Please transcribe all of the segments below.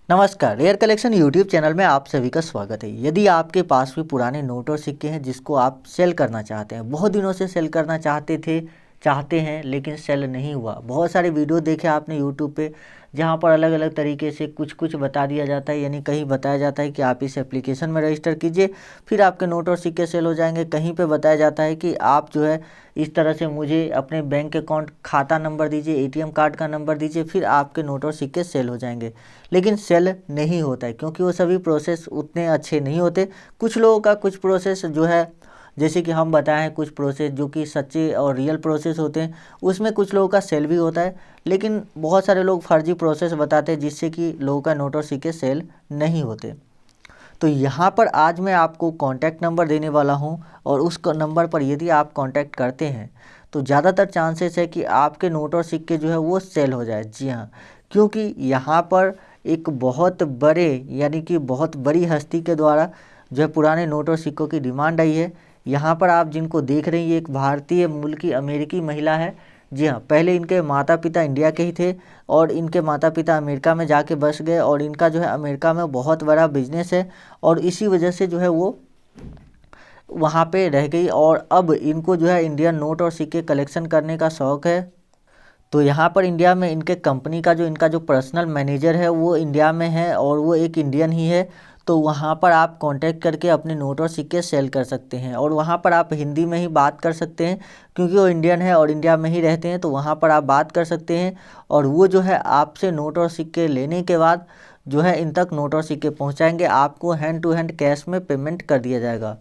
नमस्कार, rare collection YouTube channel में आप सभी का स्वागत है। यदि आपके पास भी पुराने नोट और सिक्के हैं जिसको आप सेल करना चाहते हैं, बहुत दिनों से सेल करना चाहते हैं लेकिन सेल नहीं हुआ। बहुत सारे वीडियो देखे आपने यूट्यूब पे जहाँ पर अलग अलग तरीके से कुछ कुछ बता दिया जाता है, यानी कहीं बताया जाता है कि आप इस एप्लीकेशन में रजिस्टर कीजिए फिर आपके नोट और सिक्के सेल हो जाएंगे। कहीं पे बताया जाता है कि आप जो है इस तरह से मुझे अपने बैंक अकाउंट खाता नंबर दीजिए, एटीएम कार्ड का नंबर दीजिए, फिर आपके नोट और सिक्के सेल हो जाएंगे। लेकिन सेल नहीं होता है क्योंकि वो सभी प्रोसेस उतने अच्छे नहीं होते। कुछ लोगों का कुछ प्रोसेस जो है, जैसे कि हम बताएं, कुछ प्रोसेस जो कि सच्चे और रियल प्रोसेस होते हैं उसमें कुछ लोगों का सेल भी होता है। लेकिन बहुत सारे लोग फर्जी प्रोसेस बताते हैं जिससे कि लोगों का नोट और सिक्के सेल नहीं होते। तो यहाँ पर आज मैं आपको कॉन्टैक्ट नंबर देने वाला हूँ और उस नंबर पर यदि आप कॉन्टैक्ट करते हैं तो ज़्यादातर चांसेस है कि आपके नोट और सिक्के जो है वो सेल हो जाए। जी हाँ, क्योंकि यहाँ पर एक बहुत बड़े यानी कि बहुत बड़ी हस्ती के द्वारा जो है पुराने नोट और सिक्कों की डिमांड आई है। यहाँ पर आप जिनको देख रहे हैं ये एक भारतीय मूल की अमेरिकी महिला है। जी हाँ, पहले इनके माता पिता इंडिया के ही थे और इनके माता पिता अमेरिका में जाके बस गए और इनका जो है अमेरिका में बहुत बड़ा बिजनेस है और इसी वजह से जो है वो वहाँ पे रह गई और अब इनको जो है इंडियन नोट और सिक्के कलेक्शन करने का शौक़ है। तो यहाँ पर इंडिया में इनके कंपनी का जो इनका जो पर्सनल मैनेजर है वो इंडिया में है और वो एक इंडियन ही है। तो वहाँ पर आप कांटेक्ट करके अपने नोट और सिक्के सेल कर सकते हैं और वहाँ पर आप हिंदी में ही बात कर सकते हैं क्योंकि वो इंडियन है और इंडिया में ही रहते हैं। तो वहाँ पर आप बात कर सकते हैं और वो जो है आपसे नोट और सिक्के लेने के बाद जो है इन तक नोट और सिक्के पहुँचाएँगे। आपको हैंड टू हैंड कैश में पेमेंट कर दिया जाएगा।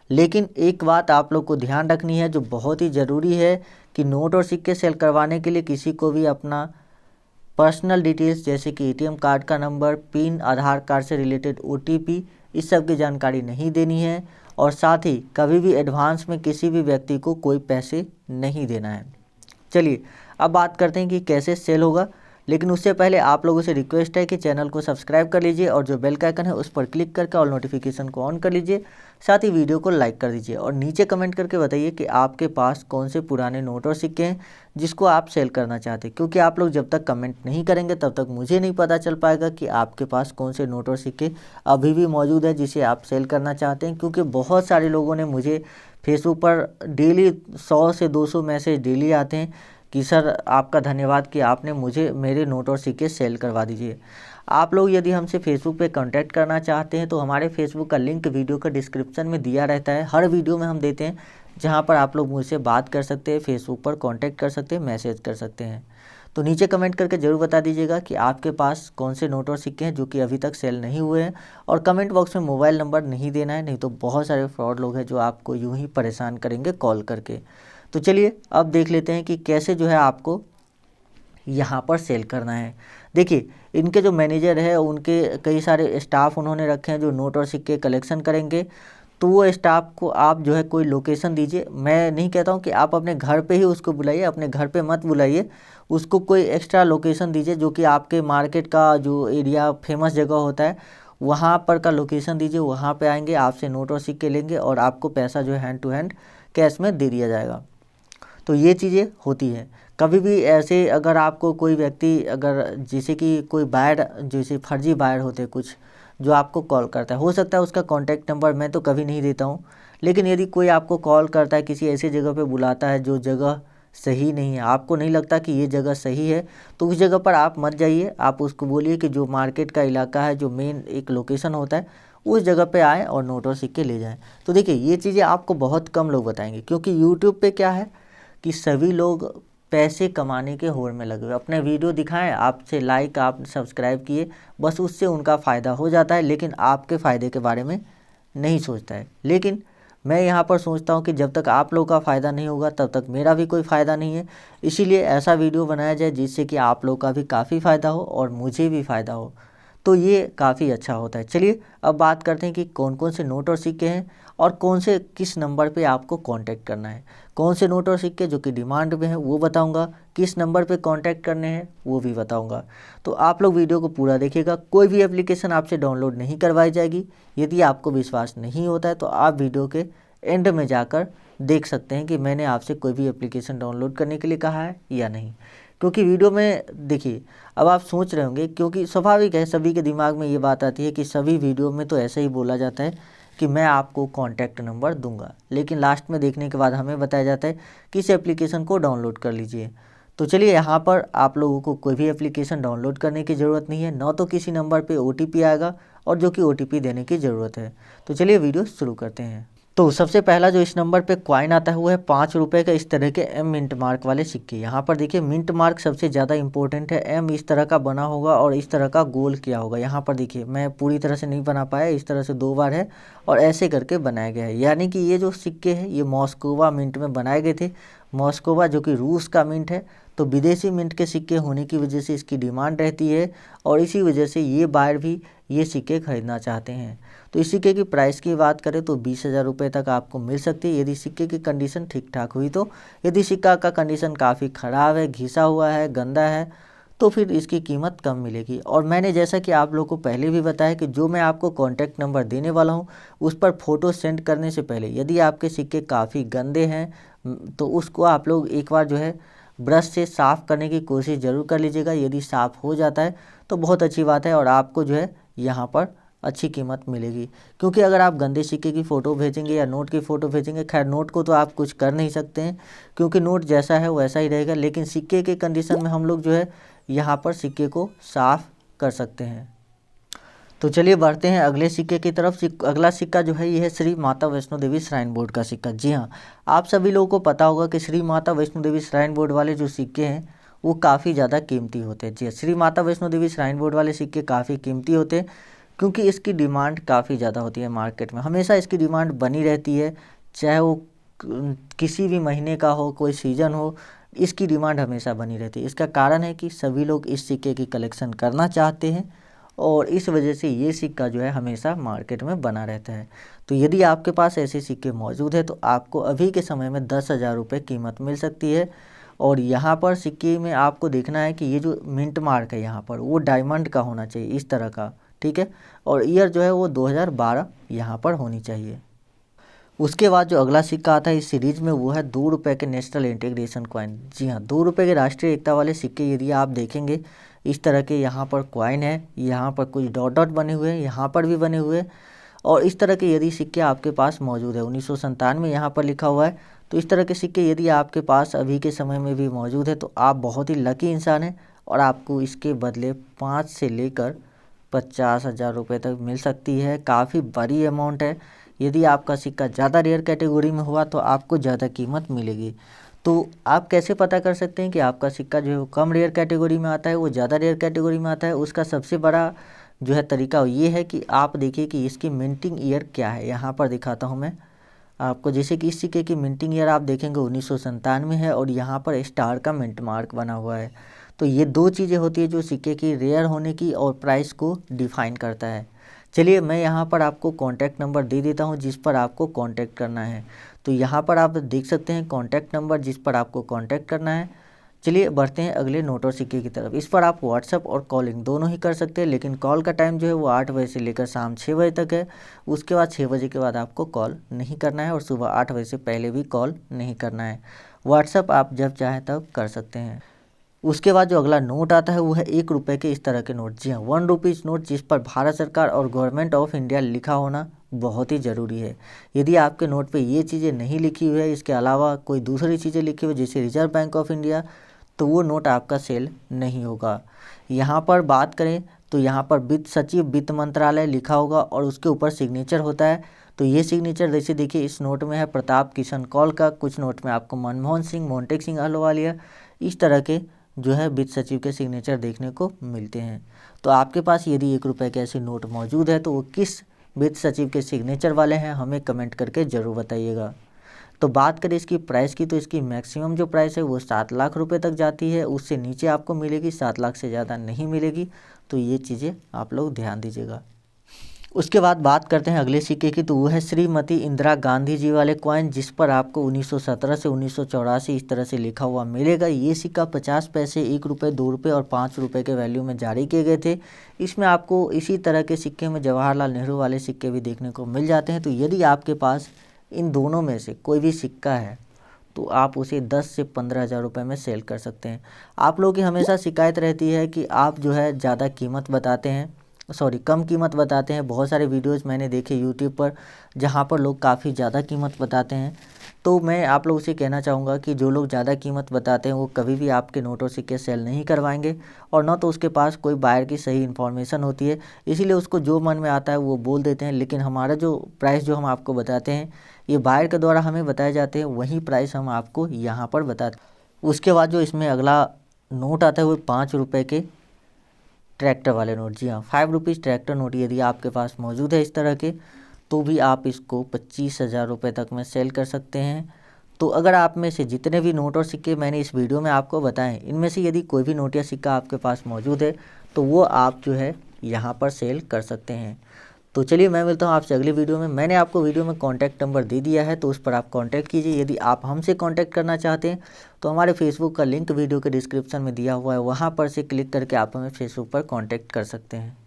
लेकिन एक बात आप लोग को ध्यान रखनी है जो बहुत ही ज़रूरी है कि नोट और सिक्के सेल करवाने के लिए किसी को भी अपना पर्सनल डिटेल्स जैसे कि एटीएम कार्ड का नंबर, पिन, आधार कार्ड से रिलेटेड ओटीपी, इस सब की जानकारी नहीं देनी है और साथ ही कभी भी एडवांस में किसी भी व्यक्ति को कोई पैसे नहीं देना है। चलिए अब बात करते हैं कि कैसे सेल होगा, लेकिन उससे पहले आप लोगों से रिक्वेस्ट है कि चैनल को सब्सक्राइब कर लीजिए और जो बेल का आइकन है उस पर क्लिक करके ऑल नोटिफिकेशन को ऑन कर लीजिए। साथ ही वीडियो को लाइक कर दीजिए और नीचे कमेंट करके बताइए कि आपके पास कौन से पुराने नोट और सिक्के हैं जिसको आप सेल करना चाहते हैं। क्योंकि आप लोग जब तक कमेंट नहीं करेंगे तब तक मुझे नहीं पता चल पाएगा कि आपके पास कौन से नोट और सिक्के अभी भी मौजूद है जिसे आप सेल करना चाहते हैं। क्योंकि बहुत सारे लोगों ने मुझे फेसबुक पर डेली 100 से 200 मैसेज डेली आते हैं कि सर आपका धन्यवाद कि आपने मुझे मेरे नोट और सिक्के सेल करवा दीजिए। आप लोग यदि हमसे फेसबुक पे कांटेक्ट करना चाहते हैं तो हमारे फेसबुक का लिंक वीडियो का डिस्क्रिप्शन में दिया रहता है। हर वीडियो में हम देते हैं जहां पर आप लोग मुझसे बात कर सकते हैं, फेसबुक पर कांटेक्ट कर सकते हैं, मैसेज कर सकते हैं। तो नीचे कमेंट करके ज़रूर बता दीजिएगा कि आपके पास कौन से नोट और सिक्के हैं जो कि अभी तक सेल नहीं हुए हैं और कमेंट बॉक्स में मोबाइल नंबर नहीं देना है, नहीं तो बहुत सारे फ्रॉड लोग हैं जो आपको यूँ ही परेशान करेंगे कॉल करके। तो चलिए अब देख लेते हैं कि कैसे जो है आपको यहाँ पर सेल करना है। देखिए इनके जो मैनेजर है उनके कई सारे स्टाफ उन्होंने रखे हैं जो नोट और सिक्के कलेक्शन करेंगे। तो वो स्टाफ को आप जो है कोई लोकेशन दीजिए। मैं नहीं कहता हूँ कि आप अपने घर पे ही उसको बुलाइए, अपने घर पे मत बुलाइए, उसको कोई एक्स्ट्रा लोकेशन दीजिए जो कि आपके मार्केट का जो एरिया फेमस जगह होता है वहाँ पर का लोकेशन दीजिए। वहाँ पे आएंगे, आपसे नोट और सिक्के लेंगे और आपको पैसा जो है हैंड टू हैंड कैश में दे दिया जाएगा। तो ये चीज़ें होती हैं। कभी भी ऐसे अगर आपको कोई व्यक्ति अगर जैसे कि कोई बायर, जैसे फर्जी बायर होते कुछ जो आपको कॉल करता है, हो सकता है उसका कॉन्टैक्ट नंबर मैं तो कभी नहीं देता हूँ, लेकिन यदि कोई आपको कॉल करता है किसी ऐसी जगह पे बुलाता है जो जगह सही नहीं है, आपको नहीं लगता कि ये जगह सही है, तो उस जगह पर आप मत जाइए। आप उसको बोलिए कि जो मार्केट का इलाका है, जो मेन एक लोकेशन होता है, उस जगह पे आएँ और नोट और सिक्के ले जाएँ। तो देखिए ये चीज़ें आपको बहुत कम लोग बताएंगे क्योंकि यूट्यूब पे क्या है कि सभी लोग पैसे कमाने के होड़ में लगे हुए। अपने वीडियो दिखाएं, आपसे लाइक, आप सब्सक्राइब किए, बस उससे उनका फ़ायदा हो जाता है, लेकिन आपके फ़ायदे के बारे में नहीं सोचता है। लेकिन मैं यहाँ पर सोचता हूँ कि जब तक आप लोग का फ़ायदा नहीं होगा तब तक मेरा भी कोई फ़ायदा नहीं है। इसीलिए ऐसा वीडियो बनाया जाए जिससे कि आप लोग का भी काफ़ी फ़ायदा हो और मुझे भी फ़ायदा हो, तो ये काफ़ी अच्छा होता है। चलिए अब बात करते हैं कि कौन कौन से नोट और सिक्के हैं और कौन से किस नंबर पे आपको कांटेक्ट करना है। कौन से नोट और सिक्के जो कि डिमांड में है वो बताऊंगा, किस नंबर पे कांटेक्ट करने हैं वो भी बताऊंगा। तो आप लोग वीडियो को पूरा देखिएगा। कोई भी एप्लीकेशन आपसे डाउनलोड नहीं करवाई जाएगी। यदि आपको विश्वास नहीं होता है तो आप वीडियो के एंड में जाकर देख सकते हैं कि मैंने आपसे कोई भी एप्लीकेशन डाउनलोड करने के लिए कहा है या नहीं। क्योंकि वीडियो में देखिए, अब आप सोच रहे होंगे, क्योंकि स्वाभाविक है सभी के दिमाग में ये बात आती है कि सभी वीडियो में तो ऐसे ही बोला जाता है कि मैं आपको कॉन्टैक्ट नंबर दूंगा, लेकिन लास्ट में देखने के बाद हमें बताया जाता है कि इस एप्लीकेशन को डाउनलोड कर लीजिए। तो चलिए, यहाँ पर आप लोगों को कोई भी एप्लीकेशन डाउनलोड करने की ज़रूरत नहीं है, न तो किसी नंबर पे OTP आएगा और जो कि OTP देने की ज़रूरत है। तो चलिए वीडियो शुरू करते हैं। तो सबसे पहला जो इस नंबर पे कॉइन आता है वो है 5 रुपये का इस तरह के M मिंट मार्क वाले सिक्के। यहाँ पर देखिए मिंट मार्क सबसे ज़्यादा इंपॉर्टेंट है। M इस तरह का बना होगा और इस तरह का गोल किया होगा। यहाँ पर देखिए मैं पूरी तरह से नहीं बना पाया, इस तरह से 2 बार है और ऐसे करके बनाया गया है। यानी कि ये जो सिक्के हैं ये मॉस्कोवा मिंट में बनाए गए थे। मॉस्कोवा जो कि रूस का मिंट है, तो विदेशी मिंट के सिक्के होने की वजह से इसकी डिमांड रहती है और इसी वजह से ये बायर भी ये सिक्के खरीदना चाहते हैं। तो इस सिक्के की प्राइस की बात करें तो 20,000 रुपये तक आपको मिल सकती है यदि सिक्के की कंडीशन ठीक ठाक हुई तो। यदि सिक्का का कंडीशन काफ़ी ख़राब है, घिसा हुआ है, गंदा है, तो फिर इसकी कीमत कम मिलेगी। और मैंने जैसा कि आप लोगों को पहले भी बताया कि जो मैं आपको कॉन्टैक्ट नंबर देने वाला हूँ उस पर फ़ोटो सेंड करने से पहले यदि आपके सिक्के काफ़ी गंदे हैं तो उसको आप लोग एक बार जो है ब्रश से साफ़ करने की कोशिश ज़रूर कर लीजिएगा। यदि साफ़ हो जाता है तो बहुत अच्छी बात है और आपको जो है यहाँ पर अच्छी कीमत मिलेगी। क्योंकि अगर आप गंदे सिक्के की फ़ोटो भेजेंगे या नोट की फ़ोटो भेजेंगे, खैर नोट को तो आप कुछ कर नहीं सकते हैं क्योंकि नोट जैसा है वैसा ही रहेगा, लेकिन सिक्के के कंडीशन में हम लोग जो है यहाँ पर सिक्के को साफ़ कर सकते हैं। तो चलिए बढ़ते हैं अगले सिक्के की तरफ। अगला सिक्का जो है ये है श्री माता वैष्णो देवी श्राइन बोर्ड का सिक्का। जी हाँ, आप सभी लोगों को पता होगा कि श्री माता वैष्णो देवी श्राइन बोर्ड वाले जो सिक्के हैं वो काफ़ी ज़्यादा कीमती होते हैं। जी, श्री माता वैष्णो देवी श्राइन बोर्ड वाले सिक्के काफ़ी कीमती होते हैं क्योंकि इसकी डिमांड काफ़ी ज़्यादा होती है मार्केट में। हमेशा इसकी डिमांड बनी रहती है, चाहे वो किसी भी महीने का हो, कोई सीज़न हो, इसकी डिमांड हमेशा बनी रहती है। इसका कारण है कि सभी लोग इस सिक्के की कलेक्शन करना चाहते हैं और इस वजह से ये सिक्का जो है हमेशा मार्केट में बना रहता है। तो यदि आपके पास ऐसे सिक्के मौजूद है तो आपको अभी के समय में 10,000 रुपये कीमत मिल सकती है। और यहाँ पर सिक्के में आपको देखना है कि ये जो मिंट मार्क है यहाँ पर वो डायमंड का होना चाहिए, इस तरह का, ठीक है। और ईयर जो है वो 2012 यहाँ पर होनी चाहिए। उसके बाद जो अगला सिक्का आता है इस सीरीज में वो है 2 रुपये के नेशनल इंटीग्रेशन कॉइन। जी हाँ, 2 रुपये के राष्ट्रीय एकता वाले सिक्के यदि आप देखेंगे इस तरह के यहाँ पर कॉइन है, यहाँ पर कुछ डॉट डॉट बने हुए हैं, यहाँ पर भी बने हुए हैं और इस तरह के यदि सिक्के आपके पास मौजूद है, 1997 में यहाँ पर लिखा हुआ है, तो इस तरह के सिक्के यदि आपके पास अभी के समय में भी मौजूद है तो आप बहुत ही लकी इंसान हैं और आपको इसके बदले 5 से लेकर 50,000 रुपये तक मिल सकती है। काफ़ी बड़ी अमाउंट है। यदि आपका सिक्का ज़्यादा रेयर कैटेगरी में हुआ तो आपको ज़्यादा कीमत मिलेगी। तो आप कैसे पता कर सकते हैं कि आपका सिक्का जो है वो कम रेयर कैटेगरी में आता है, वो ज़्यादा रेयर कैटेगरी में आता है? उसका सबसे बड़ा जो है तरीका ये है कि आप देखिए कि इसकी मिंटिंग ईयर क्या है। यहाँ पर दिखाता हूँ मैं आपको, जैसे कि इस सिक्के की मिंटिंग ईयर आप देखेंगे 1997 है और यहाँ पर स्टार का मिंट मार्क बना हुआ है। तो ये 2 चीज़ें होती है जो सिक्के की रेयर होने की और प्राइस को डिफाइन करता है। चलिए मैं यहाँ पर आपको कॉन्टैक्ट नंबर दे देता हूँ जिस पर आपको कॉन्टैक्ट करना है। तो यहाँ पर आप देख सकते हैं कॉन्टैक्ट नंबर जिस पर आपको कॉन्टैक्ट करना है। चलिए बढ़ते हैं अगले नोट और सिक्के की तरफ। इस पर आप व्हाट्सअप और कॉलिंग दोनों ही कर सकते हैं, लेकिन कॉल का टाइम जो है वो 8 बजे से लेकर शाम 6 बजे तक है। उसके बाद 6 बजे के बाद आपको कॉल नहीं करना है और सुबह 8 बजे से पहले भी कॉल नहीं करना है। व्हाट्सअप आप जब चाहें तब कर सकते हैं। उसके बाद जो अगला नोट आता है वो है 1 रुपये के इस तरह के नोट। जी हाँ, 1 रुपीज़ नोट जिस पर भारत सरकार और गवर्नमेंट ऑफ इंडिया लिखा होना बहुत ही ज़रूरी है। यदि आपके नोट पे ये चीज़ें नहीं लिखी हुई है, इसके अलावा कोई दूसरी चीज़ें लिखी हुई जैसे रिजर्व बैंक ऑफ इंडिया, तो वो नोट आपका सेल नहीं होगा। यहाँ पर बात करें तो यहाँ पर वित्त सचिव वित्त मंत्रालय लिखा होगा और उसके ऊपर सिग्नेचर होता है। तो ये सिग्नेचर जैसे देखिए इस नोट में है प्रताप किशन कौल का, कुछ नोट में आपको मनमोहन सिंह, मोंटेक सिंह अहलूवालिया, इस तरह के जो है वित्त सचिव के सिग्नेचर देखने को मिलते हैं। तो आपके पास यदि 1 रुपये के ऐसे नोट मौजूद है तो वो किस वित्त सचिव के सिग्नेचर वाले हैं हमें कमेंट करके ज़रूर बताइएगा। तो बात करें इसकी प्राइस की तो इसकी मैक्सिमम जो प्राइस है वो 7 लाख रुपए तक जाती है, उससे नीचे आपको मिलेगी, 7 लाख से ज़्यादा नहीं मिलेगी। तो ये चीज़ें आप लोग ध्यान दीजिएगा। उसके बाद बात करते हैं अगले सिक्के की, तो वो है श्रीमती इंदिरा गांधी जी वाले कॉइन जिस पर आपको 1917 से 1984 इस तरह से लिखा हुआ मिलेगा। ये सिक्का 50 पैसे, 1 रुपये, 2 रुपये और 5 रुपये के वैल्यू में जारी किए गए थे। इसमें आपको इसी तरह के सिक्के में जवाहरलाल नेहरू वाले सिक्के भी देखने को मिल जाते हैं। तो यदि आपके पास इन दोनों में से कोई भी सिक्का है तो आप उसे 10 से 15,000 रुपये में सेल कर सकते हैं। आप लोगों की हमेशा शिकायत रहती है कि आप जो है ज़्यादा कीमत बताते हैं, कम कीमत बताते हैं। बहुत सारे वीडियोस मैंने देखे यूट्यूब पर जहाँ पर लोग काफ़ी ज़्यादा कीमत बताते हैं। तो मैं आप लोगों से कहना चाहूँगा कि जो लोग ज़्यादा कीमत बताते हैं वो कभी भी आपके नोट और सिक्के सेल नहीं करवाएंगे, और ना तो उसके पास कोई बायर की सही इन्फॉर्मेशन होती है, इसीलिए उसको जो मन में आता है वो बोल देते हैं। लेकिन हमारा जो प्राइस जो हम आपको बताते हैं ये बायर के द्वारा हमें बताए जाते हैं, वही प्राइस हम आपको यहाँ पर बताते हैं। उसके बाद जो इसमें अगला नोट आता है वो 5 रुपये के ट्रैक्टर वाले नोट। जी हाँ, 5 रुपीज़ ट्रैक्टर नोट यदि आपके पास मौजूद है इस तरह के, तो भी आप इसको 25,000 रुपये तक में सेल कर सकते हैं। तो अगर आप में से जितने भी नोट और सिक्के मैंने इस वीडियो में आपको बताएं, इनमें से यदि कोई भी नोट या सिक्का आपके पास मौजूद है तो वो आप जो है यहाँ पर सेल कर सकते हैं। तो चलिए मैं मिलता हूँ आपसे अगली वीडियो में। मैंने आपको वीडियो में कॉन्टैक्ट नंबर दे दिया है, तो उस पर आप कॉन्टैक्ट कीजिए। यदि आप हमसे कॉन्टैक्ट करना चाहते हैं तो हमारे फेसबुक का लिंक वीडियो के डिस्क्रिप्शन में दिया हुआ है, वहाँ पर से क्लिक करके आप हमें फेसबुक पर कॉन्टैक्ट कर सकते हैं।